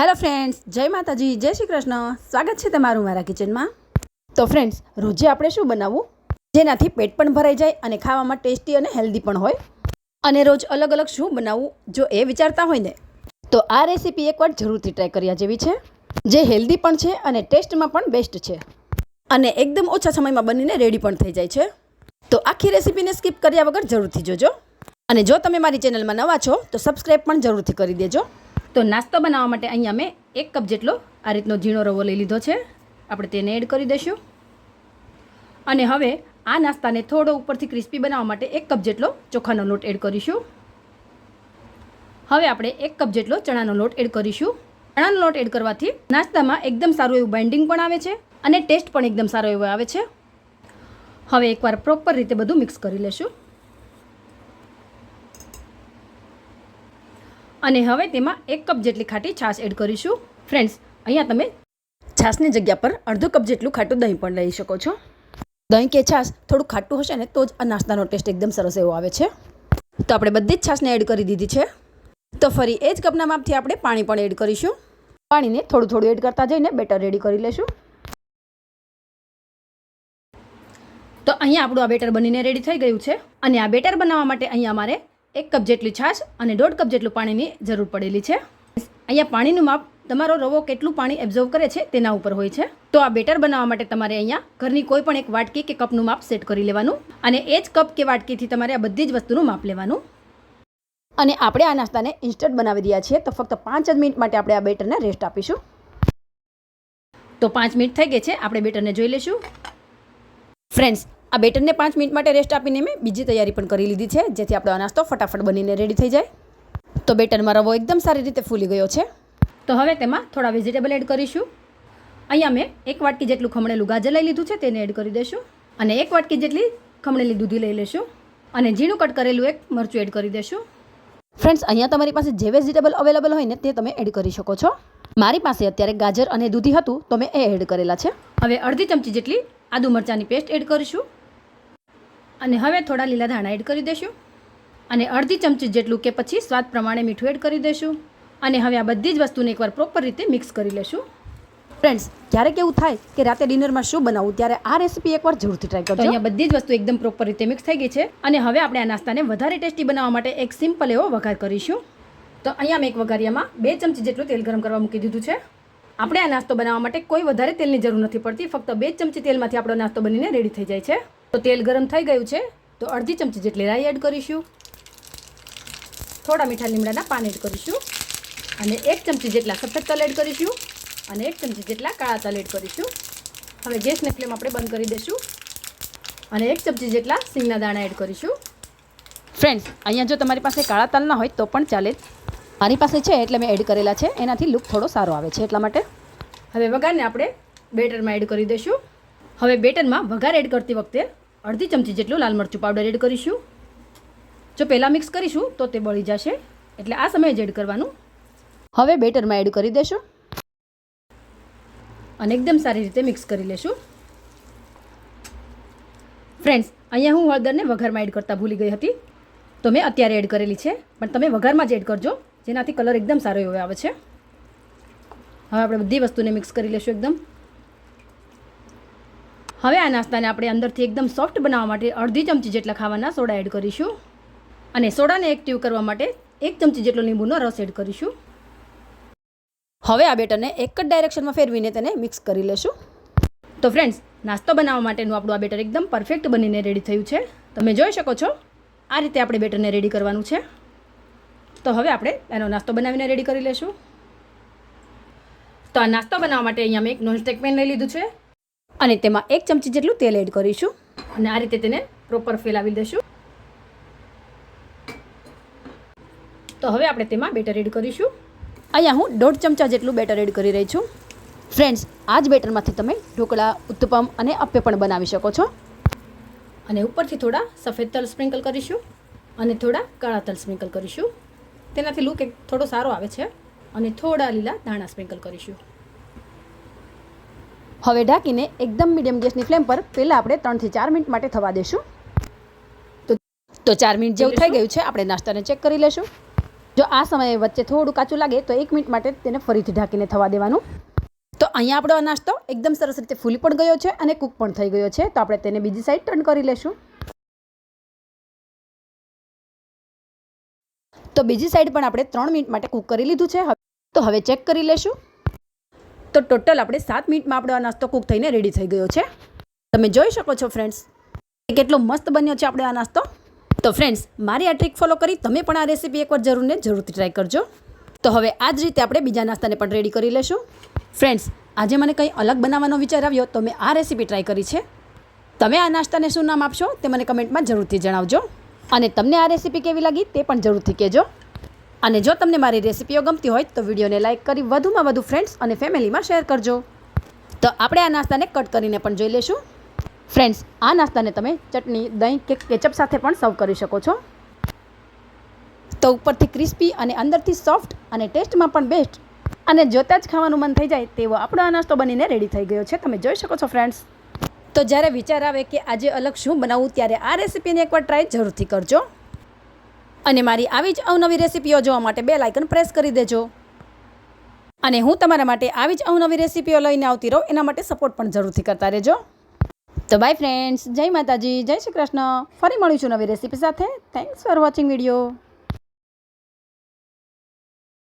Hello friends, જય માતાજી, જય શ્રી કૃષ્ણ. સ્વાગત છે તમારું મારા કિચનમાં. તો ફ્રેન્ડ્સ, રોજે આપણે શું બનાવવું જેનાથી પેટ પણ ભરાઈ જાય અને ખાવામાં ટેસ્ટી અને હેલ્ધી પણ હોય, અને રોજ અલગ અલગ શું બનાવવું જો એ વિચારતા હોય ને, તો આ રેસીપી એકવાર જરૂરથી ટ્રાય કર્યા જેવી છે, જે હેલ્ધી પણ છે અને ટેસ્ટમાં પણ બેસ્ટ છે અને એકદમ ઓછા સમયમાં બનીને રેડી પણ થઈ જાય છે. તો આખી રેસીપીને સ્કીપ કર્યા વગર જરૂરથી જોજો, અને જો તમે મારી ચેનલમાં નવા છો તો સબસ્ક્રાઈબ પણ જરૂરથી કરી દેજો. તો નાસ્તો બનાવવા માટે અહીંયા મેં 1 કપ જેટલો આ રીતનો ઝીણો રવો લઈ લીધો છે. આપણે તેને એડ કરી દઈશું. અને હવે આ નાસ્તાને થોડો ઉપરથી ક્રિસ્પી બનાવવા માટે 1 કપ જેટલો ચોખાનો લોટ એડ કરીશું. હવે આપણે 1 કપ જેટલો ચણાનો લોટ એડ કરીશું. ચણાનો લોટ એડ કરવાથી નાસ્તામાં એકદમ સારું એવું બાઇન્ડિંગ પણ આવે છે અને ટેસ્ટ પણ એકદમ સારો એવો આવે છે. હવે એકવાર પ્રોપર રીતે બધું મિક્સ કરી લેશું. અને હવે તેમાં 1 કપ જેટલી ખાટી છાશ એડ કરીશું. ફ્રેન્ડ્સ, અહીંયા તમે છાશની જગ્યા પર અડધો કપ જેટલું ખાટું દહીં પણ લઈ શકો છો. દહીં કે છાશ થોડું ખાટું હશે ને તો જ આ નાસ્તાનો ટેસ્ટ એકદમ સરસ એવો આવે છે. તો આપણે બધી જ છાશને એડ કરી દીધી છે. તો ફરી એ જ કપના માપથી આપણે પાણી પણ એડ કરીશું. પાણીને થોડું થોડું એડ કરતા જઈને બેટર રેડી કરી લેશું. તો અહીંયા આપણું આ બેટર બનીને રેડી થઈ ગયું છે. અને આ બેટર બનાવવા માટે અહીંયા અમારે 1 કપ જેટલી છાશ અને 1.5 કપ જેટલું પાણીની જરૂર પડેલી છે. અહીંયા પાણીનું માપ તમારો રવો કેટલું પાણી એબ્ઝોર્વ કરે છે તેના ઉપર હોય છે. તો આ બેટર બનાવવા માટે તમારે અહીંયા ઘરની કોઈ પણ એક વાટકી કે કપનું માપ સેટ કરી લેવાનું, અને એ જ કપ કે વાટકીથી તમારે આ બધી જ વસ્તુનું માપ લેવાનું. અને આપણે આ નાસ્તાને ઇન્સ્ટન્ટ બનાવી રહ્યા છીએ, તો ફક્ત 5 જ મિનિટ માટે આપણે આ બેટરને રેસ્ટ આપીશું. તો 5 મિનિટ થઈ ગઈ છે. આપણે બેટરને જોઈ લઈશું. ફ્રેન્ડ્સ, આ બેટરને 5 મિનિટ માટે રેસ્ટ આપીને મેં બીજી તૈયારી પણ કરી લીધી છે, જેથી આપણો આ નાસ્તો ફટાફટ બનીને રેડી થઈ જાય. તો બેટરમાં રવો એકદમ સારી રીતે ફૂલી ગયો છે. તો હવે તેમાં થોડા વેજીટેબલ એડ કરીશું. અહીંયા મેં 1 વાટકી જેટલું ખમણેલું ગાજર લઈ લીધું છે, તેને એડ કરી દઈશું. અને 1 વાટકી જેટલી ખમણેલી દૂધી લઈ લઈશું. અને ઝીણું કટ કરેલું એક મરચું એડ કરી દઈશું. ફ્રેન્ડ્સ, અહીંયા તમારી પાસે જે વેજીટેબલ અવેલેબલ હોય ને તે તમે એડ કરી શકો છો. મારી પાસે અત્યારે ગાજર અને દૂધી હતું તો મેં એ એડ કરેલા છે. હવે અડધી ચમચી જેટલી આદુ મરચાંની પેસ્ટ એડ કરીશું. અને હવે થોડા લીલા ધાણા એડ કરી દઈશું. અને અડધી ચમચી જેટલું કે પછી સ્વાદ પ્રમાણે મીઠું એડ કરી દઈશું. અને હવે આ બધી જ વસ્તુને એકવાર પ્રોપર રીતે મિક્સ કરી લેશું. ફ્રેન્ડ્સ, ક્યારેક એવું થાય કે રાતે ડિનરમાં શું બનાવવું, ત્યારે આ રેસીપી એકવાર જરૂરથી ટ્રાય કરજો. અહીંયા બધી જ વસ્તુ એકદમ પ્રોપર રીતે મિક્સ થઈ ગઈ છે. અને હવે આપણે આ નાસ્તાને વધારે ટેસ્ટી બનાવવા માટે એક સિમ્પલ એવો વઘાર કરીશું. તો અહીંયા મેં એક વઘારિયામાં 2 ચમચી જેટલું તેલ ગરમ કરવા મૂકી દીધું છે. આપણે આ નાસ્તો બનાવવા માટે કોઈ વધારે તેલની જરૂર નથી પડતી. ફક્ત 2 ચમચી તેલમાંથી આપણો નાસ્તો બનીને રેડી થઈ જાય છે. તો તેલ ગરમ થઈ ગયું છે. તો અડધી ચમચી જેટલી રાઈ એડ કરીશું. થોડા મીઠા લીમડાના પાન એડ કરીશું. અને 1 ચમચી જેટલા સફેદ તલ એડ કરીશું. અને 1 ચમચી જેટલા કાળા તલ એડ કરીશું. હવે ગેસની ફ્લેમ આપણે બંધ કરી દઈશું. અને 1 ચમચી જેટલા સિંગના દાણા એડ કરીશું. ફ્રેન્ડ્સ, અહીંયા જો તમારી પાસે કાળા તલ ના હોય તો પણ ચાલે. મારી પાસે છે એટલે મેં એડ કરેલા છે. એનાથી લુક થોડો સારો આવે છે એટલા માટે. હવે વઘારને આપણે બેટરમાં એડ કરી દઈશું. હવે બેટરમાં વઘાર એડ કરતી વખતે અડધી ચમચી જેટલું લાલ મરચું પાવડર એડ કરીશું. જો પહેલાં મિક્સ કરીશું તો તે બળી જશે, એટલે આ સમયે જ એડ કરવાનું. હવે બેટરમાં એડ કરી દઈશું અને એકદમ સારી રીતે મિક્સ કરી લેશું. ફ્રેન્ડ્સ, અહીંયા હું હળદરને વઘારમાં એડ કરતાં ભૂલી ગઈ હતી, તો મેં અત્યારે એડ કરેલી છે. પણ તમે વઘારમાં જ એડ કરજો, જેનાથી કલર એકદમ સારો એવો આવે છે. હવે આપણે બધી વસ્તુને મિક્સ કરી લેશું એકદમ. હવે આ નાસ્તાને આપણે અંદરથી એકદમ સોફ્ટ બનાવવા માટે અડધી ચમચી જેટલા ખાવાના સોડા એડ કરીશું. અને સોડાને એક્ટિવ કરવા માટે 1 ચમચી જેટલો લીંબુનો રસ એડ કરીશું. હવે આ બેટરને એક જ ડાયરેક્શનમાં ફેરવીને તેને મિક્સ કરી લેશું. તો ફ્રેન્ડ્સ, નાસ્તો બનાવવા માટેનું આપણું આ બેટર એકદમ પરફેક્ટ બનીને રેડી થયું છે. તમે જોઈ શકો છો આ રીતે આપણે બેટરને રેડી કરવાનું છે. તો હવે આપણે એનો નાસ્તો બનાવીને રેડી કરી લેશું. તો આ નાસ્તો બનાવવા માટે અહીંયા મેં એક નોનસ્ટિક પેન લઈ લીધું છે. અને તેમાં 1 ચમચી જેટલું તેલ એડ કરીશું. અને આ રીતે તેને પ્રોપર ફેલાવી દઈશું. તો હવે આપણે તેમાં બેટર એડ કરીશું. અહીંયા હું 1.5 ચમચા જેટલું બેટર એડ કરી રહી છું. ફ્રેન્ડ્સ, આ જ બેટરમાંથી તમે ઢોકળા, ઉત્તપમ અને અપ્પે પણ બનાવી શકો છો. અને ઉપરથી થોડા સફેદ તલ સ્પ્રિંકલ કરીશું અને થોડા કાળા તલ સ્પ્રિંકલ કરીશું. તેનાથી લુક થોડો સારો આવે છે. અને થોડા લીલા ધાણા સ્પ્રિંકલ કરીશું. હવે ઢાંકીને એકદમ મીડિયમ ગેસની ફ્લેમ પર પહેલાં આપણે 3 થી 4 મિનિટ માટે થવા દઈશું. તો 4 મિનિટ જેવું થઈ ગયું છે. આપણે નાસ્તાને ચેક કરી લેશું. જો આ સમયે વચ્ચે થોડું કાચું લાગે તો 1 મિનિટ માટે તેને ફરીથી ઢાંકીને થવા દેવાનું. તો અહીંયા આપણો આ નાસ્તો એકદમ સરસ રીતે ફૂલી પણ ગયો છે અને કૂક પણ થઈ ગયો છે. તો આપણે તેને બીજી સાઈડ ટર્ન કરી લેશું. તો બીજી સાઈડ પણ આપણે 3 મિનિટ માટે કૂક કરી લીધું છે. તો હવે ચેક કરી લેશું. તો ટોટલ આપણે 7 મિનિટમાં આપણો આ નાસ્તો કૂક થઈને રેડી થઈ ગયો છે. તમે જોઈ શકો છો ફ્રેન્ડ્સ કેટલો મસ્ત બન્યો છે આપણે આ નાસ્તો. તો ફ્રેન્ડ્સ મારી આ ટ્રીક ફોલો કરી તમે પણ આ રેસીપી એકવાર જરૂરથી ટ્રાય કરજો. તો હવે આ જ રીતે આપણે બીજા નાસ્તાને પણ રેડી કરી લેશું. ફ્રેન્ડ્સ આજે મને કંઈ અલગ બનાવવાનો વિચાર આવ્યો તો મેં આ રેસીપી ટ્રાય કરી છે. તમે આ નાસ્તાને શું નામ આપશો તે મને કમેન્ટમાં જરૂરથી જણાવજો. અને તમને આ રેસીપી કેવી લાગી તે પણ જરૂરથી કહેજો. અને જો તમને મારી રેસીપીઓ ગમતી હોય તો વિડીયોને લાઇક કરી વધુમાં વધુ ફ્રેન્ડ્સ અને ફેમિલીમાં શેર કરજો. તો આપણે આ નાસ્તાને કટ કરીને પણ જોઈ લઈશું. ફ્રેન્ડ્સ આ નાસ્તાને તમે ચટણી, દહીં કે કેચઅપ સાથે પણ સર્વ કરી શકો છો. તો ઉપરથી ક્રિસ્પી અને અંદરથી સોફ્ટ અને ટેસ્ટમાં પણ બેસ્ટ અને જોતાં જ ખાવાનું મન થઈ જાય તેવો આપણો આ નાસ્તો બનીને રેડી થઈ ગયો છે. તમે જોઈ શકો છો ફ્રેન્ડ્સ. તો જ્યારે વિચાર આવે કે આજે અલગ શું બનાવવું ત્યારે આ રેસીપીને એકવાર ટ્રાય જરૂરથી કરજો. અને મારી આવી જ અવનવી રેસીપીઓ જોવા માટે બેલ આઇકન પ્રેસ કરી દેજો. અને હું તમારા માટે આવી જ અવનવી રેસીપીઓ લઈને આવતી રહું એના માટે સપોર્ટ પણ જરૂરથી કરતા રહેજો. તો બાય ફ્રેન્ડ્સ, જય માતાજી, જય શ્રી કૃષ્ણ. ફરી મળીશું નવી રેસીપી સાથે. Thanks for watching video.